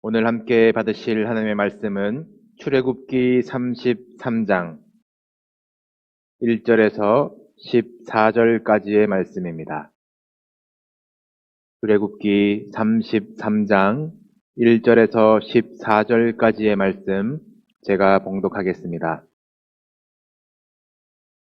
오늘 함께 받으실 하나님의 말씀은 출애굽기 33장 1절에서 14절까지의 말씀입니다. 출애굽기 33장 1절에서 14절까지의 말씀 제가 봉독하겠습니다.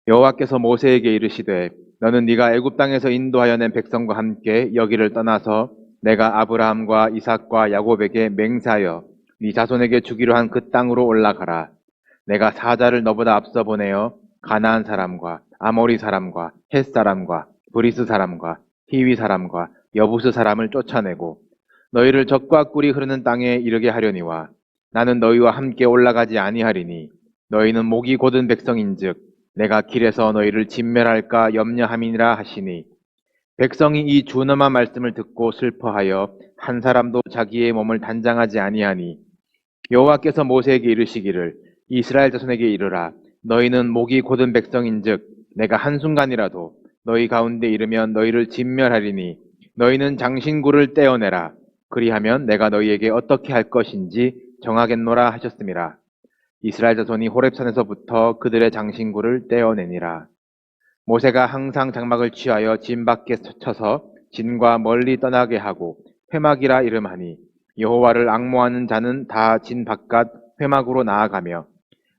여호와께서 모세에게 이르시되 너는 네가 애굽 땅에서 인도하여 낸 백성과 함께 여기를 떠나서 내가 아브라함과 이삭과 야곱에게 맹세하여 네 자손에게 주기로 한 그 땅으로 올라가라. 내가 사자를 너보다 앞서 보내어 가나안 사람과 아모리 사람과 헷 사람과 브리스 사람과 히위 사람과 여부스 사람을 쫓아내고 너희를 젖과 꿀이 흐르는 땅에 이르게 하려니와 나는 너희와 함께 올라가지 아니하리니 너희는 목이 곧은 백성인즉 내가 길에서 너희를 진멸할까 염려함이니라 하시니 백성이 이 준엄한 말씀을 듣고 슬퍼하여 한 사람도 자기의 몸을 단장하지 아니하니 여호와께서 모세에게 이르시기를 이스라엘 자손에게 이르라 너희는 목이 곧은 백성인즉 내가 한순간이라도 너희 가운데 이르면 너희를 진멸하리니 너희는 장신구를 떼어내라 그리하면 내가 너희에게 어떻게 할 것인지 정하겠노라 하셨음이라. 이스라엘 자손이 호렙산에서부터 그들의 장신구를 떼어내니라. 모세가 항상 장막을 취하여 진 밖에 쳐서 진과 멀리 떠나게 하고 회막이라 이름하니 여호와를 앙모하는 자는 다 진 바깥 회막으로 나아가며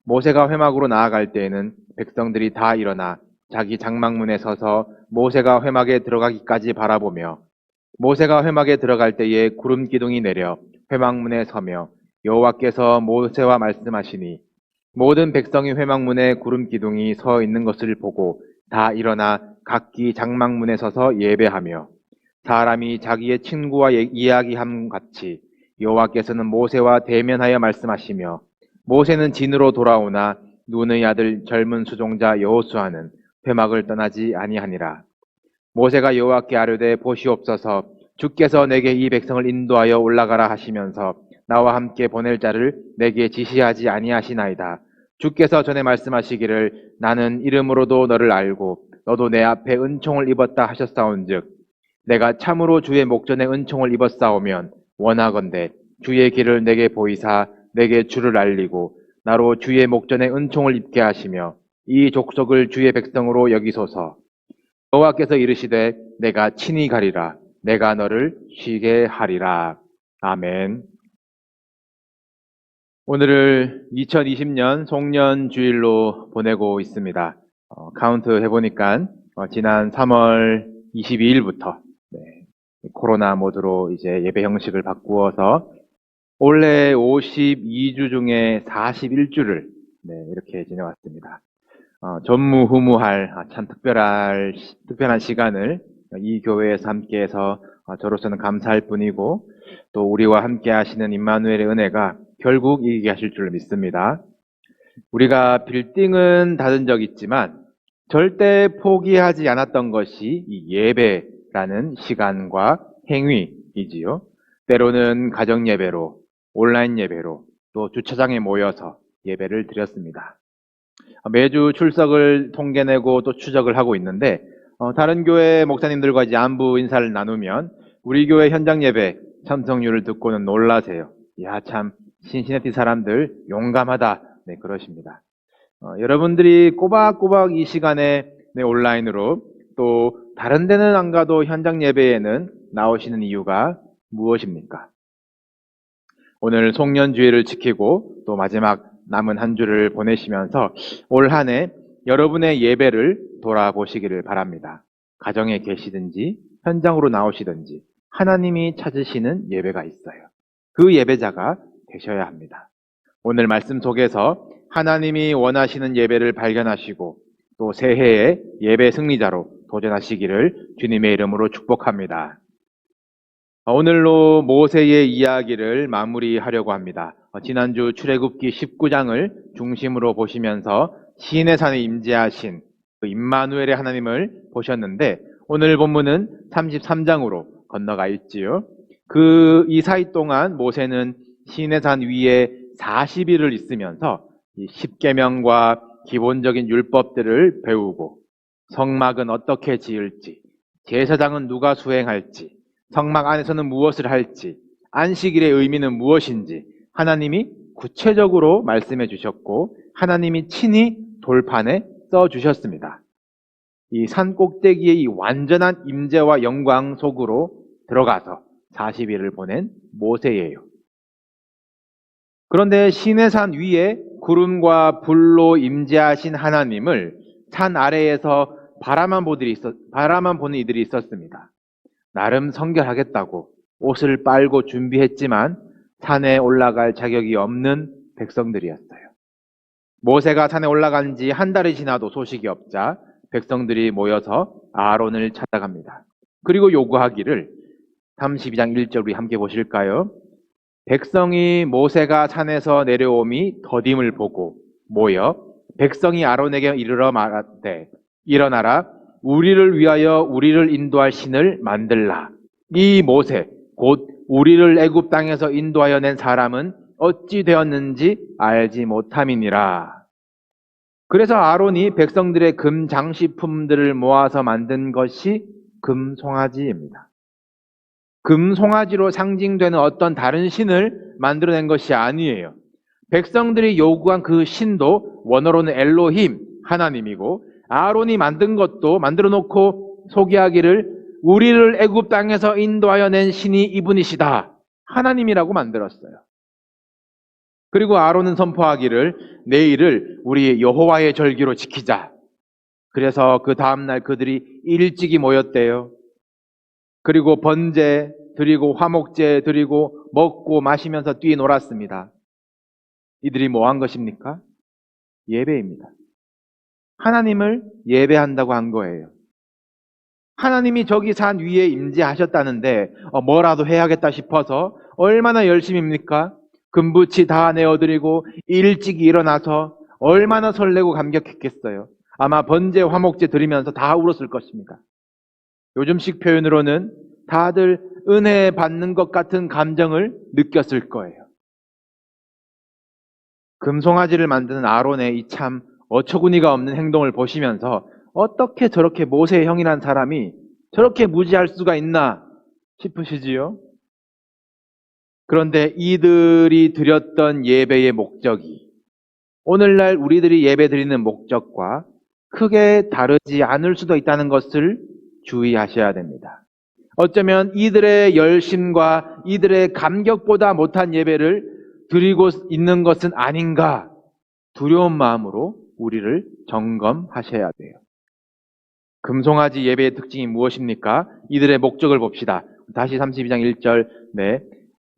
모세가 회막으로 나아갈 때에는 백성들이 다 일어나 자기 장막문에 서서 모세가 회막에 들어가기까지 바라보며 모세가 회막에 들어갈 때에 구름 기둥이 내려 회막문에 서며 여호와께서 모세와 말씀하시니 모든 백성이 회막문에 구름 기둥이 서 있는 것을 보고 다 일어나 각기 장막문에 서서 예배하며 사람이 자기의 친구와 이야기함 같이 여호와께서는 모세와 대면하여 말씀하시며 모세는 진으로 돌아오나 눈의 아들 젊은 수종자 여호수아는 회막을 떠나지 아니하니라. 모세가 여호와께 아뢰되 보시옵소서 주께서 내게 이 백성을 인도하여 올라가라 하시면서 나와 함께 보낼 자를 내게 지시하지 아니하시나이다. 주께서 전에 말씀하시기를 나는 이름으로도 너를 알고 너도 내 앞에 은총을 입었다 하셨사온즉 내가 참으로 주의 목전에 은총을 입었사오면 원하건대 주의 길을 내게 보이사 내게 주를 알리고 나로 주의 목전에 은총을 입게 하시며 이 족속을 주의 백성으로 여기소서. 여호와께서 이르시되 내가 친히 가리라 내가 너를 쉬게 하리라. 아멘. 오늘을 2020년 송년주일로 보내고 있습니다. 카운트 해보니까 지난 3월 22일부터 코로나 모드로 이제 예배 형식을 바꾸어서 올해 52주 중에 41주를 이렇게 지내왔습니다. 전무후무할 참 특별한 시간을 이 교회에서 함께해서 저로서는 감사할 뿐이고 또 우리와 함께 하시는 임마누엘의 은혜가 결국 이기게 하실 줄 믿습니다. 우리가 빌딩은 닫은 적 있지만 절대 포기하지 않았던 것이 이 예배라는 시간과 행위이지요. 때로는 가정 예배로, 온라인 예배로, 또 주차장에 모여서 예배를 드렸습니다. 매주 출석을 통계내고 또 추적을 하고 있는데 다른 교회 목사님들과 이제 안부 인사를 나누면 우리 교회 현장 예배 참석률을 듣고는 놀라세요. 야, 참 신시내티 사람들 용감하다. 네, 그러십니다. 여러분들이 꼬박꼬박 이 시간에 온라인으로 또 다른 데는 안 가도 현장 예배에는 나오시는 이유가 무엇입니까? 오늘 송년주일을 지키고 또 마지막 남은 한 주를 보내시면서 올 한 해 여러분의 예배를 돌아보시기를 바랍니다. 가정에 계시든지 현장으로 나오시든지 하나님이 찾으시는 예배가 있어요. 그 예배자가 되셔야 합니다. 오늘 말씀 속에서 하나님이 원하시는 예배를 발견하시고 또 새해의 예배 승리자로 도전하시기를 주님의 이름으로 축복합니다. 오늘로 모세의 이야기를 마무리하려고 합니다. 지난주 출애굽기 19장을 중심으로 보시면서 시내산에 임재하신 그 임마누엘의 하나님을 보셨는데 오늘 본문은 33장으로 건너가 있지요. 이 사이 동안 모세는 시내산 위에 40일을 있으면서 이 십계명과 기본적인 율법들을 배우고 성막은 어떻게 지을지, 제사장은 누가 수행할지, 성막 안에서는 무엇을 할지 안식일의 의미는 무엇인지 하나님이 구체적으로 말씀해 주셨고 하나님이 친히 돌판에 써 주셨습니다. 이 산 꼭대기의 이 완전한 임재와 영광 속으로 들어가서 40일을 보낸 모세예요. 그런데 시내산 위에 구름과 불로 임재하신 하나님을 산 아래에서 바라만 보는 이들이 있었습니다. 나름 성결하겠다고 옷을 빨고 준비했지만 산에 올라갈 자격이 없는 백성들이었어요. 모세가 산에 올라간 지 한 달이 지나도 소식이 없자 백성들이 모여서 아론을 찾아갑니다. 그리고 요구하기를 32장 1절 우리 함께 보실까요? 백성이 모세가 산에서 내려옴이 더딤을 보고 모여 백성이 아론에게 이르러 말하되 일어나라 우리를 위하여 우리를 인도할 신을 만들라. 이 모세 곧 우리를 애굽 땅에서 인도하여 낸 사람은 어찌 되었는지 알지 못함이니라. 그래서 아론이 백성들의 금 장식품들을 모아서 만든 것이 금송아지입니다. 금송아지로 상징되는 어떤 다른 신을 만들어낸 것이 아니에요. 백성들이 요구한 그 신도 원어로는 엘로힘, 하나님이고 아론이 만든 것도 만들어 놓고 소개하기를 우리를 애굽 땅에서 인도하여 낸 신이 이분이시다. 하나님이라고 만들었어요. 그리고 아론은 선포하기를 내일을 우리 여호와의 절기로 지키자. 그래서 그 다음날 그들이 일찍이 모였대요. 그리고 번제 드리고 화목제 드리고 먹고 마시면서 뛰놀았습니다. 이들이 뭐 한 것입니까? 예배입니다. 하나님을 예배한다고 한 거예요. 하나님이 저기 산 위에 임재하셨다는데 뭐라도 해야겠다 싶어서 얼마나 열심입니까? 금붙이 다 내어드리고 일찍 일어나서 얼마나 설레고 감격했겠어요. 아마 번제 화목제 드리면서 다 울었을 것입니다. 요즘식 표현으로는 다들 은혜 받는 것 같은 감정을 느꼈을 거예요. 금송아지를 만드는 아론의 이 참 어처구니가 없는 행동을 보시면서 어떻게 저렇게 모세의 형이란 사람이 저렇게 무지할 수가 있나 싶으시지요? 그런데 이들이 드렸던 예배의 목적이 오늘날 우리들이 예배 드리는 목적과 크게 다르지 않을 수도 있다는 것을 주의하셔야 됩니다. 어쩌면 이들의 열심과 이들의 감격보다 못한 예배를 드리고 있는 것은 아닌가 두려운 마음으로 우리를 점검하셔야 돼요. 금송아지 예배의 특징이 무엇입니까? 이들의 목적을 봅시다. 다시 32장 1절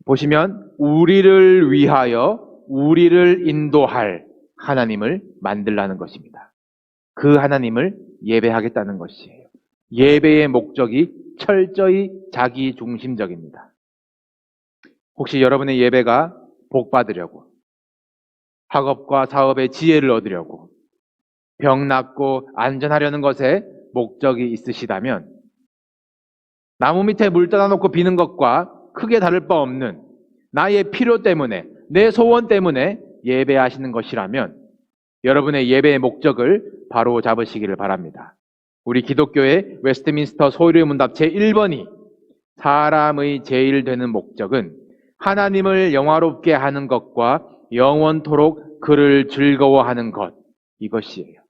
보시면 우리를 위하여 우리를 인도할 하나님을 만들라는 것입니다. 그 하나님을 예배하겠다는 것이에요. 예배의 목적이 철저히 자기 중심적입니다. 혹시 여러분의 예배가 복 받으려고, 학업과 사업의 지혜를 얻으려고, 병 낫고 안전하려는 것에 목적이 있으시다면 나무 밑에 물 떠다 놓고 비는 것과 크게 다를 바 없는 나의 필요 때문에, 내 소원 때문에 예배하시는 것이라면 여러분의 예배의 목적을 바로 잡으시기를 바랍니다. 우리 기독교의 웨스트민스터 소유의 문답 제1번이 사람의 제일 되는 목적은 하나님을 영화롭게 하는 것과 영원토록 그를 즐거워하는 것, 이것이에요.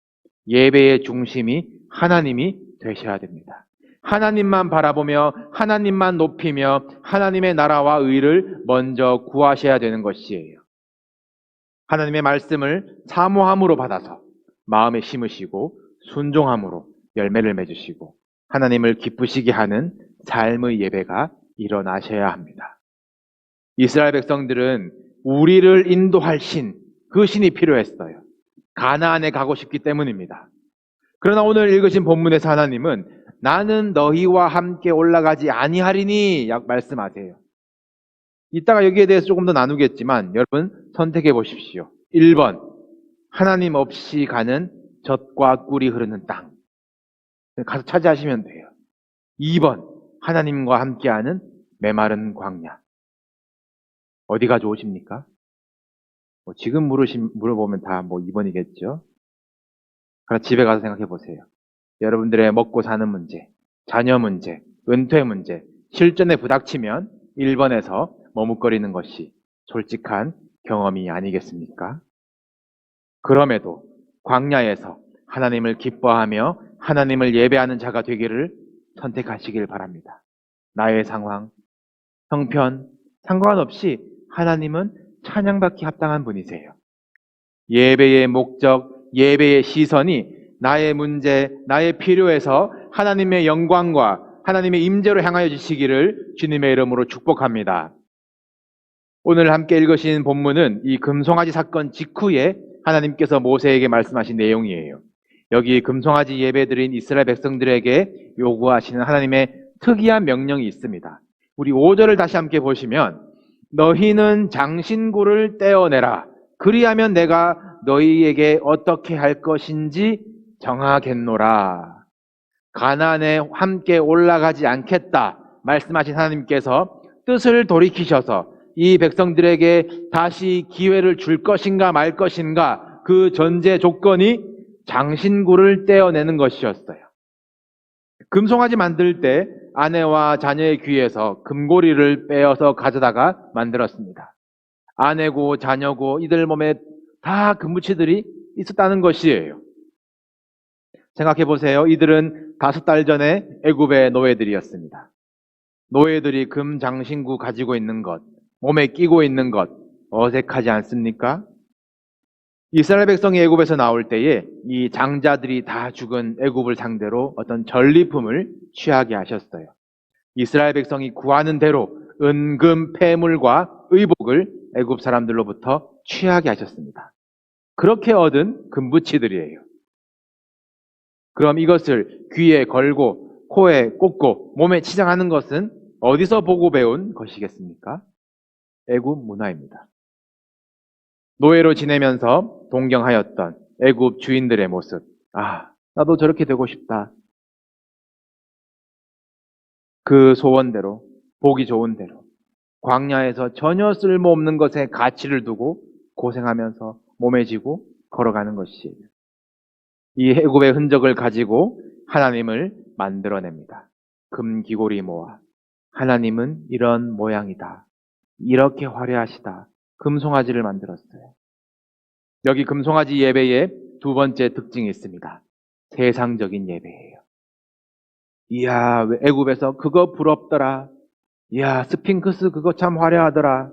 예배의 중심이 하나님이 되셔야 됩니다. 하나님만 바라보며 하나님만 높이며 하나님의 나라와 의를 먼저 구하셔야 되는 것이에요. 하나님의 말씀을 사모함으로 받아서 마음에 심으시고 순종함으로 열매를 맺으시고 하나님을 기쁘시게 하는 삶의 예배가 일어나셔야 합니다. 이스라엘 백성들은 우리를 인도할 신, 그 신이 필요했어요. 가나안에 가고 싶기 때문입니다. 그러나 오늘 읽으신 본문에서 하나님은 나는 너희와 함께 올라가지 아니하리니 말씀하세요. 이따가 여기에 대해서 조금 더 나누겠지만 여러분 선택해 보십시오. 1번 하나님 없이 가는 젖과 꿀이 흐르는 땅 가서 차지하시면 돼요. 2번 하나님과 함께하는 메마른 광야. 어디가 좋으십니까? 지금 물어보면 다 2번이겠죠. 그럼 집에 가서 생각해 보세요. 여러분들의 먹고 사는 문제, 자녀 문제, 은퇴 문제, 실전에 부닥치면 1번에서 머뭇거리는 것이 솔직한 경험이 아니겠습니까? 그럼에도 광야에서 하나님을 기뻐하며 하나님을 예배하는 자가 되기를 선택하시길 바랍니다. 나의 상황, 형편, 상관없이 하나님은 찬양받기 합당한 분이세요. 예배의 목적, 예배의 시선이 나의 문제, 나의 필요에서 하나님의 영광과 하나님의 임재로 향하여 주시기를 주님의 이름으로 축복합니다. 오늘 함께 읽으신 본문은 이 금송아지 사건 직후에 하나님께서 모세에게 말씀하신 내용이에요. 여기 금송아지 예배드린 이스라엘 백성들에게 요구하시는 하나님의 특이한 명령이 있습니다. 우리 5절을 다시 함께 보시면 너희는 장신구를 떼어내라. 그리하면 내가 너희에게 어떻게 할 것인지 정하겠노라. 가나안에 함께 올라가지 않겠다 말씀하신 하나님께서 뜻을 돌이키셔서 이 백성들에게 다시 기회를 줄 것인가 말 것인가 그 전제 조건이 장신구를 떼어내는 것이었어요. 금송아지 만들 때 아내와 자녀의 귀에서 금고리를 빼어서 가져다가 만들었습니다. 아내고 자녀고 이들 몸에 다 금붙이들이 있었다는 것이에요. 생각해 보세요. 이들은 5달 전에 애굽의 노예들이었습니다. 노예들이 금 장신구 가지고 있는 것, 몸에 끼고 있는 것 어색하지 않습니까? 이스라엘 백성이 애굽에서 나올 때에 이 장자들이 다 죽은 애굽을 상대로 어떤 전리품을 취하게 하셨어요. 이스라엘 백성이 구하는 대로 은금, 폐물과 의복을 애굽 사람들로부터 취하게 하셨습니다. 그렇게 얻은 금붙이들이에요. 그럼 이것을 귀에 걸고 코에 꽂고 몸에 치장하는 것은 어디서 보고 배운 것이겠습니까? 애굽 문화입니다. 노예로 지내면서 동경하였던 애굽 주인들의 모습. 아, 나도 저렇게 되고 싶다. 그 소원대로, 보기 좋은 대로 광야에서 전혀 쓸모없는 것에 가치를 두고 고생하면서 몸에 지고 걸어가는 것이에요. 이 애굽의 흔적을 가지고 하나님을 만들어냅니다. 금기고리 모아 하나님은 이런 모양이다. 이렇게 화려하시다. 금송아지를 만들었어요. 여기 금송아지 예배의 두 번째 특징이 있습니다. 세상적인 예배예요. 이야, 애굽에서 그거 부럽더라. 이야, 스핑크스 그거 참 화려하더라.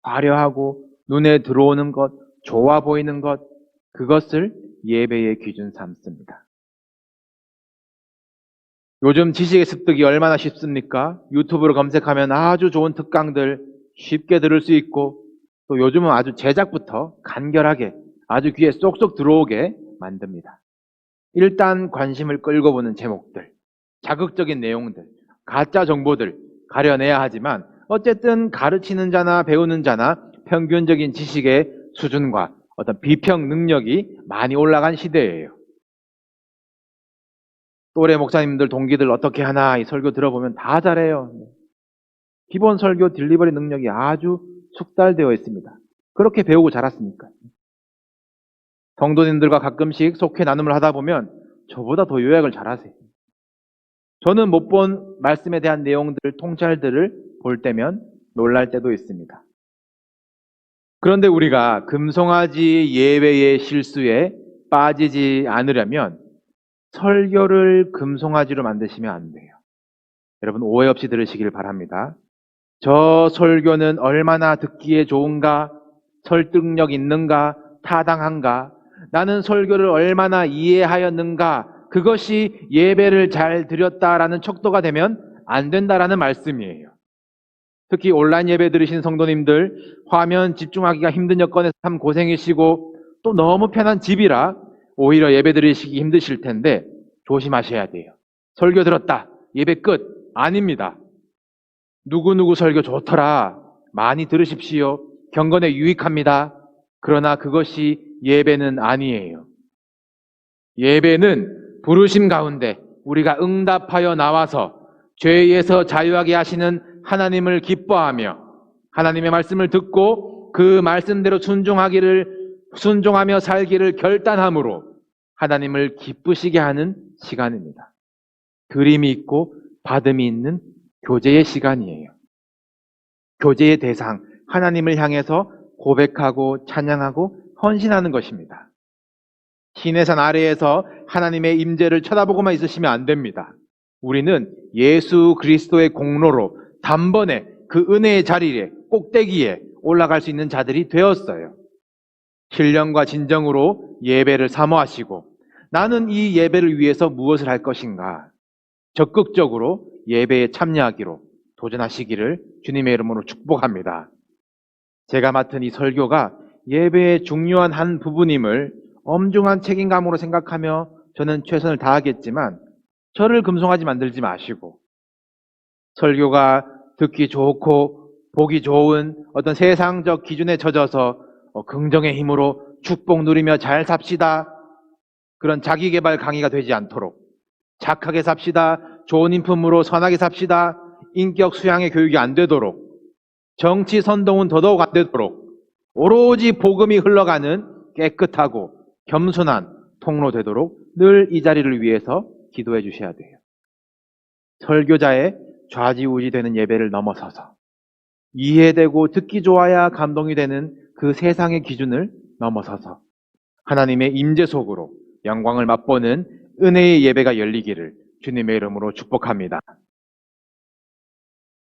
화려하고 눈에 들어오는 것, 좋아 보이는 것, 그것을 예배의 기준 삼습니다. 요즘 지식의 습득이 얼마나 쉽습니까? 유튜브로 검색하면 아주 좋은 특강들 쉽게 들을 수 있고 또 요즘은 아주 제작부터 간결하게 아주 귀에 쏙쏙 들어오게 만듭니다. 일단 관심을 끌고 보는 제목들, 자극적인 내용들, 가짜 정보들 가려내야 하지만 어쨌든 가르치는 자나 배우는 자나 평균적인 지식의 수준과 어떤 비평 능력이 많이 올라간 시대예요. 또래 목사님들, 동기들 어떻게 하나 이 설교 들어보면 다 잘해요. 기본 설교 딜리버리 능력이 아주 숙달되어 있습니다. 그렇게 배우고 자랐으니까. 성도님들과 가끔씩 속회 나눔을 하다 보면 저보다 더 요약을 잘하세요. 저는 못 본 말씀에 대한 내용들, 통찰들을 볼 때면 놀랄 때도 있습니다. 그런데 우리가 금송아지 예배의 실수에 빠지지 않으려면 설교를 금송아지로 만드시면 안 돼요. 여러분 오해 없이 들으시길 바랍니다. 저 설교는 얼마나 듣기에 좋은가, 설득력 있는가, 타당한가, 나는 설교를 얼마나 이해하였는가, 그것이 예배를 잘 드렸다라는 척도가 되면 안 된다라는 말씀이에요. 특히 온라인 예배 들으신 성도님들, 화면 집중하기가 힘든 여건에서 참 고생이시고 또 너무 편한 집이라 오히려 예배 드리시기 힘드실 텐데 조심하셔야 돼요. 설교 들었다, 예배 끝, 아닙니다. 누구누구 설교 좋더라, 많이 들으십시오. 경건에 유익합니다. 그러나 그것이 예배는 아니에요. 예배는 부르심 가운데 우리가 응답하여 나와서 죄에서 자유하게 하시는 하나님을 기뻐하며 하나님의 말씀을 듣고 그 말씀대로 순종하며 살기를 결단함으로 하나님을 기쁘시게 하는 시간입니다. 드림이 있고 받음이 있는 교제의 시간이에요. 교제의 대상, 하나님을 향해서 고백하고 찬양하고 헌신하는 것입니다. 시내산 아래에서 하나님의 임재를 쳐다보고만 있으시면 안 됩니다. 우리는 예수 그리스도의 공로로 단번에 그 은혜의 자리에, 꼭대기에 올라갈 수 있는 자들이 되었어요. 신령과 진정으로 예배를 사모하시고 나는 이 예배를 위해서 무엇을 할 것인가 적극적으로 예배에 참여하기로 도전하시기를 주님의 이름으로 축복합니다. 제가 맡은 이 설교가 예배의 중요한 한 부분임을 엄중한 책임감으로 생각하며 저는 최선을 다하겠지만 저를 금송아지 만들지 마시고 설교가 듣기 좋고 보기 좋은 어떤 세상적 기준에 젖어서 긍정의 힘으로 축복 누리며 잘 삽시다. 그런 자기개발 강의가 되지 않도록 착하게 삽시다. 좋은 인품으로 선하게 삽시다. 인격 수양의 교육이 안 되도록 정치 선동은 더더욱 안 되도록 오로지 복음이 흘러가는 깨끗하고 겸손한 통로 되도록 늘 이 자리를 위해서 기도해 주셔야 돼요. 설교자의 좌지우지 되는 예배를 넘어서서 이해되고 듣기 좋아야 감동이 되는 그 세상의 기준을 넘어서서 하나님의 임재 속으로 영광을 맛보는 은혜의 예배가 열리기를 주님의 이름으로 축복합니다.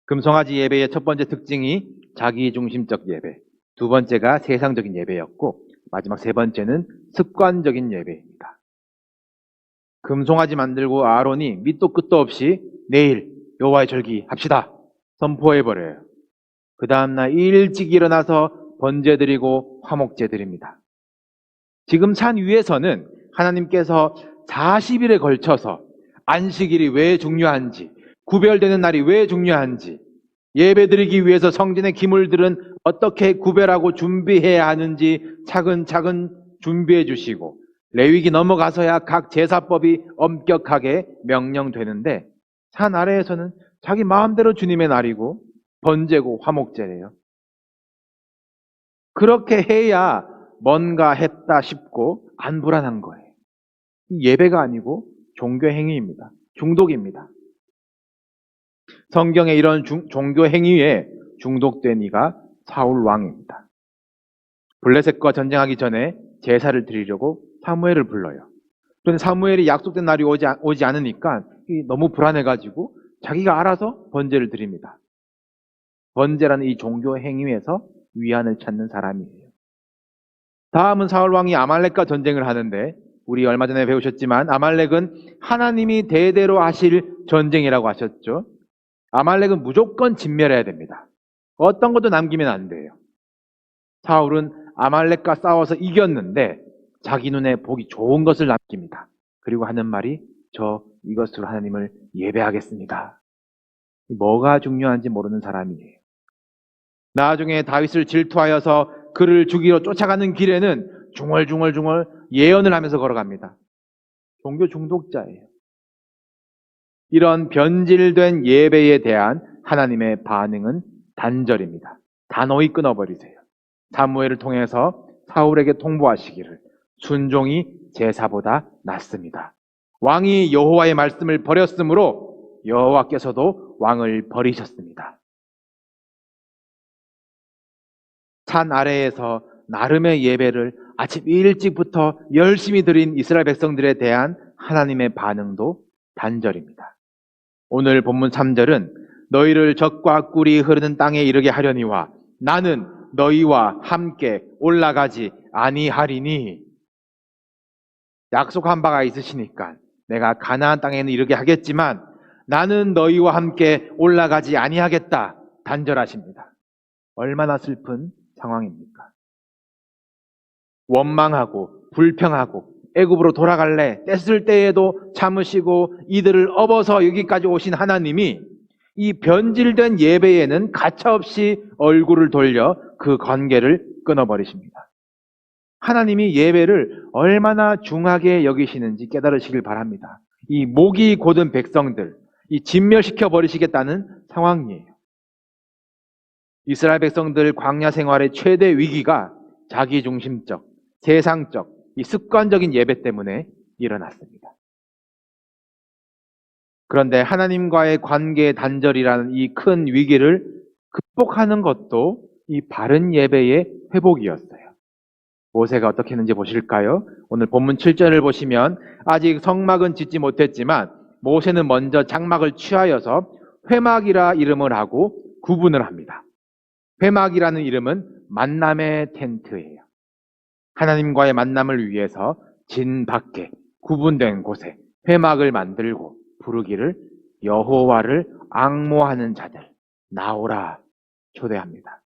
금송아지 예배의 첫 번째 특징이 자기중심적 예배, 두 번째가 세상적인 예배였고 마지막 세 번째는 습관적인 예배입니다. 금송아지 만들고 아론이 밑도 끝도 없이 내일 여호와의 절기 합시다 선포해버려요. 그 다음날 일찍 일어나서 번제 드리고 화목제 드립니다. 지금 산 위에서는 하나님께서 40일에 걸쳐서 안식일이 왜 중요한지, 구별되는 날이 왜 중요한지, 예배 드리기 위해서 성전의 기물들은 어떻게 구별하고 준비해야 하는지 차근차근 준비해 주시고 레위기 넘어가서야 각 제사법이 엄격하게 명령되는데 산 아래에서는 자기 마음대로 주님의 날이고 번제고 화목제래요. 그렇게 해야 뭔가 했다 싶고 안 불안한 거예요. 예배가 아니고 종교 행위입니다. 중독입니다. 성경에 이런 종교 행위에 중독된 이가 사울 왕입니다. 블레셋과 전쟁하기 전에 제사를 드리려고 사무엘을 불러요. 그런데 사무엘이 약속된 날이 오지 않으니까 너무 불안해가지고 자기가 알아서 번제를 드립니다. 번제라는 이 종교 행위에서 위안을 찾는 사람이에요. 다음은 사울 왕이 아말렉과 전쟁을 하는데 우리 얼마 전에 배우셨지만 아말렉은 하나님이 대대로 하실 전쟁이라고 하셨죠. 아말렉은 무조건 진멸해야 됩니다. 어떤 것도 남기면 안 돼요. 사울은 아말렉과 싸워서 이겼는데 자기 눈에 보기 좋은 것을 남깁니다. 그리고 하는 말이 저 이것으로 하나님을 예배하겠습니다. 뭐가 중요한지 모르는 사람이에요. 나중에 다윗을 질투하여서 그를 죽이러 쫓아가는 길에는 중얼중얼 예언을 하면서 걸어갑니다. 종교 중독자예요. 이런 변질된 예배에 대한 하나님의 반응은 단절입니다. 단호히 끊어버리세요. 사무엘을 통해서 사울에게 통보하시기를 순종이 제사보다 낫습니다. 왕이 여호와의 말씀을 버렸으므로 여호와께서도 왕을 버리셨습니다. 산 아래에서 나름의 예배를 아침 일찍부터 열심히 드린 이스라엘 백성들에 대한 하나님의 반응도 단절입니다. 오늘 본문 3절은 너희를 젖과 꿀이 흐르는 땅에 이르게 하려니와 나는 너희와 함께 올라가지 아니하리니. 약속한 바가 있으시니까 내가 가나안 땅에는 이르게 하겠지만 나는 너희와 함께 올라가지 아니하겠다 단절하십니다. 얼마나 슬픈 상황입니까? 원망하고 불평하고 애굽으로 돌아갈래 뗐을 때에도 참으시고 이들을 업어서 여기까지 오신 하나님이 이 변질된 예배에는 가차없이 얼굴을 돌려 그 관계를 끊어버리십니다. 하나님이 예배를 얼마나 중하게 여기시는지 깨달으시길 바랍니다. 이 목이 곧은 백성들, 이 진멸시켜 버리시겠다는 상황이에요. 이스라엘 백성들 광야 생활의 최대 위기가 자기중심적, 세상적, 이 습관적인 예배 때문에 일어났습니다. 그런데 하나님과의 관계 단절이라는 이 큰 위기를 극복하는 것도 이 바른 예배의 회복이었어요. 모세가 어떻게 했는지 보실까요? 오늘 본문 7절을 보시면 아직 성막은 짓지 못했지만 모세는 먼저 장막을 취하여서 회막이라 이름을 하고 구분을 합니다. 회막이라는 이름은 만남의 텐트예요. 하나님과의 만남을 위해서 진 밖에 구분된 곳에 회막을 만들고 부르기를 여호와를 앙모하는 자들 나오라 초대합니다.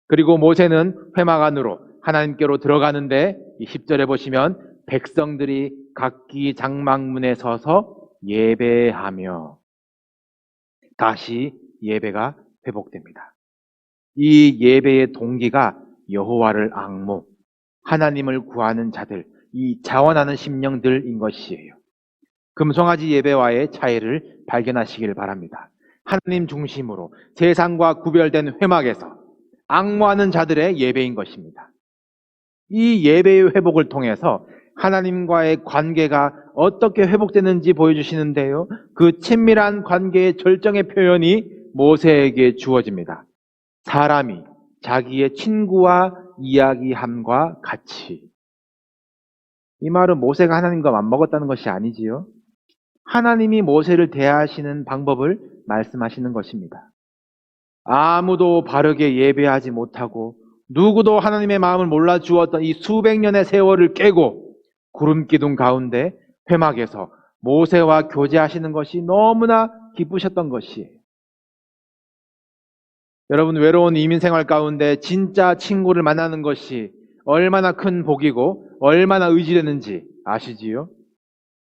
그리고 모세는 회막 안으로 하나님께로 들어가는데 이 10절에 보시면 백성들이 각기 장막문에 서서 예배하며 다시 예배가 회복됩니다. 이 예배의 동기가 여호와를 앙모, 하나님을 구하는 자들, 이 자원하는 심령들인 것이에요. 금송아지 예배와의 차이를 발견하시길 바랍니다. 하나님 중심으로 세상과 구별된 회막에서 앙모하는 자들의 예배인 것입니다. 이 예배의 회복을 통해서 하나님과의 관계가 어떻게 회복되는지 보여주시는데요. 그 친밀한 관계의 절정의 표현이 모세에게 주어집니다. 사람이 자기의 친구와 이야기함과 같이. 이 말은 모세가 하나님과 맞먹었다는 것이 아니지요. 하나님이 모세를 대하시는 방법을 말씀하시는 것입니다. 아무도 바르게 예배하지 못하고 누구도 하나님의 마음을 몰라 주었던 이 수백 년의 세월을 깨고 구름 기둥 가운데 회막에서 모세와 교제하시는 것이 너무나 기쁘셨던 것이에요. 여러분, 외로운 이민 생활 가운데 진짜 친구를 만나는 것이 얼마나 큰 복이고 얼마나 의지되는지 아시지요?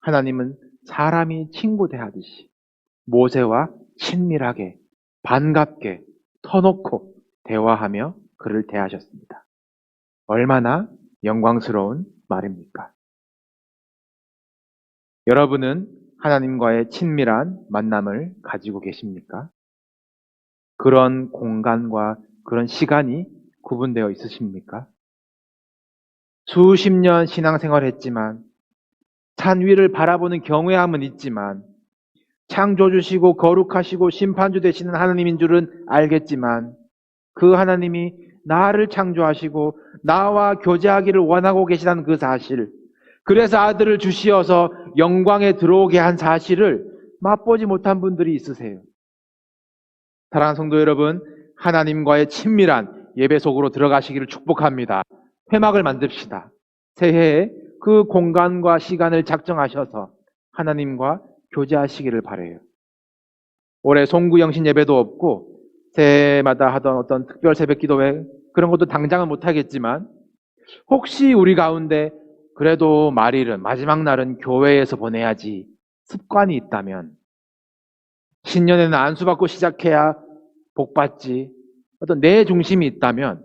하나님은 사람이 친구 대하듯이 모세와 친밀하게 반갑게 터놓고 대화하며 그를 대하셨습니다. 얼마나 영광스러운 말입니까? 여러분은 하나님과의 친밀한 만남을 가지고 계십니까? 그런 공간과 그런 시간이 구분되어 있으십니까? 수십 년 신앙생활 했지만 산 위를 바라보는 경외함은 있지만 창조주시고 거룩하시고 심판주 되시는 하나님인 줄은 알겠지만 그 하나님이 나를 창조하시고 나와 교제하기를 원하고 계시다는 그 사실, 그래서 아들을 주시어서 영광에 들어오게 한 사실을 맛보지 못한 분들이 있으세요. 사랑하는 성도 여러분, 하나님과의 친밀한 예배 속으로 들어가시기를 축복합니다. 회막을 만듭시다. 새해에 그 공간과 시간을 작정하셔서 하나님과 교제하시기를 바라요. 올해 송구영신 예배도 없고 새해마다 하던 어떤 특별 새벽 기도회 그런 것도 당장은 못하겠지만 혹시 우리 가운데 그래도 말일은 마지막 날은 교회에서 보내야지 습관이 있다면, 신년에는 안수받고 시작해야 복받지 어떤 내 중심이 있다면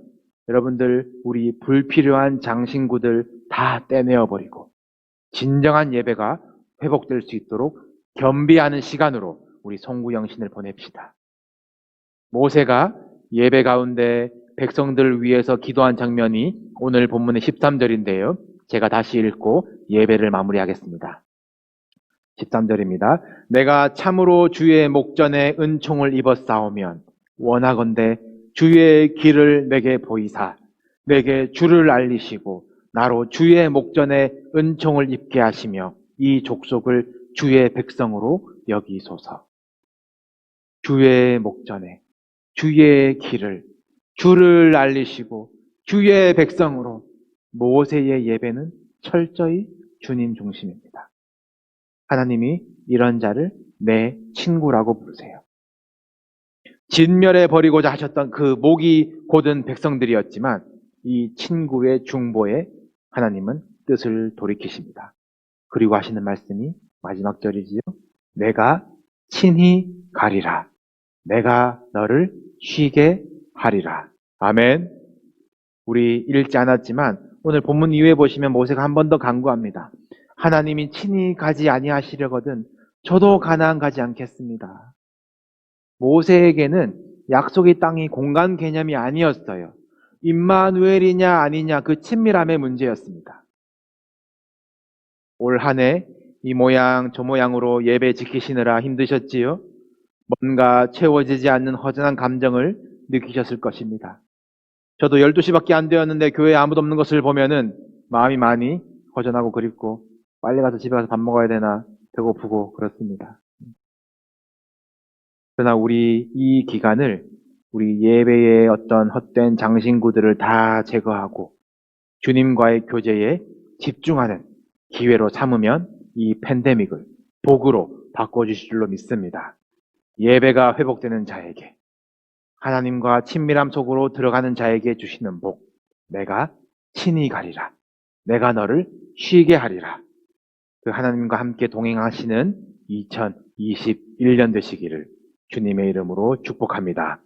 여러분들 우리 불필요한 장신구들 다 떼내어버리고 진정한 예배가 회복될 수 있도록 겸비하는 시간으로 우리 송구영신을 보냅시다. 모세가 예배 가운데 백성들을 위해서 기도한 장면이 오늘 본문의 13절인데요. 제가 다시 읽고 예배를 마무리하겠습니다. 13절입니다. 내가 참으로 주의 목전에 은총을 입었사오면 원하건대 주의 길을 내게 보이사 내게 주를 알리시고 나로 주의 목전에 은총을 입게 하시며 이 족속을 주의 백성으로 여기소서. 주의 목전에 주의 길을 주를 알리시고 주의 백성으로. 모세의 예배는 철저히 주님 중심입니다. 하나님이 이런 자를 내 친구라고 부르세요. 진멸해 버리고자 하셨던 그 목이 곧은 백성들이었지만 이 친구의 중보에 하나님은 뜻을 돌이키십니다. 그리고 하시는 말씀이 마지막 절이지요. 내가 친히 가리라. 내가 너를 쉬게 하리라. 아멘. 우리 읽지 않았지만 오늘 본문 이후에 보시면 모세가 한 번 더 간구합니다. 하나님이 친히 가지 아니하시려거든 저도 가나안 가지 않겠습니다. 모세에게는 약속의 땅이 공간 개념이 아니었어요. 임마누엘이냐 아니냐 그 친밀함의 문제였습니다. 올 한 해 이 모양 저 모양으로 예배 지키시느라 힘드셨지요? 뭔가 채워지지 않는 허전한 감정을 느끼셨을 것입니다. 저도 12시밖에 안 되었는데 교회에 아무도 없는 것을 보면은 마음이 많이 허전하고 그립고 빨리 가서 집에 가서 밥 먹어야 되나 배고프고 그렇습니다. 그러나 우리 이 기간을 우리 예배의 어떤 헛된 장신구들을 다 제거하고 주님과의 교제에 집중하는 기회로 삼으면 이 팬데믹을 복으로 바꿔주실 줄로 믿습니다. 예배가 회복되는 자에게, 하나님과 친밀함 속으로 들어가는 자에게 주시는 복, 내가 친히 가리라. 내가 너를 쉬게 하리라. 그 하나님과 함께 동행하시는 2021년 되시기를 주님의 이름으로 축복합니다.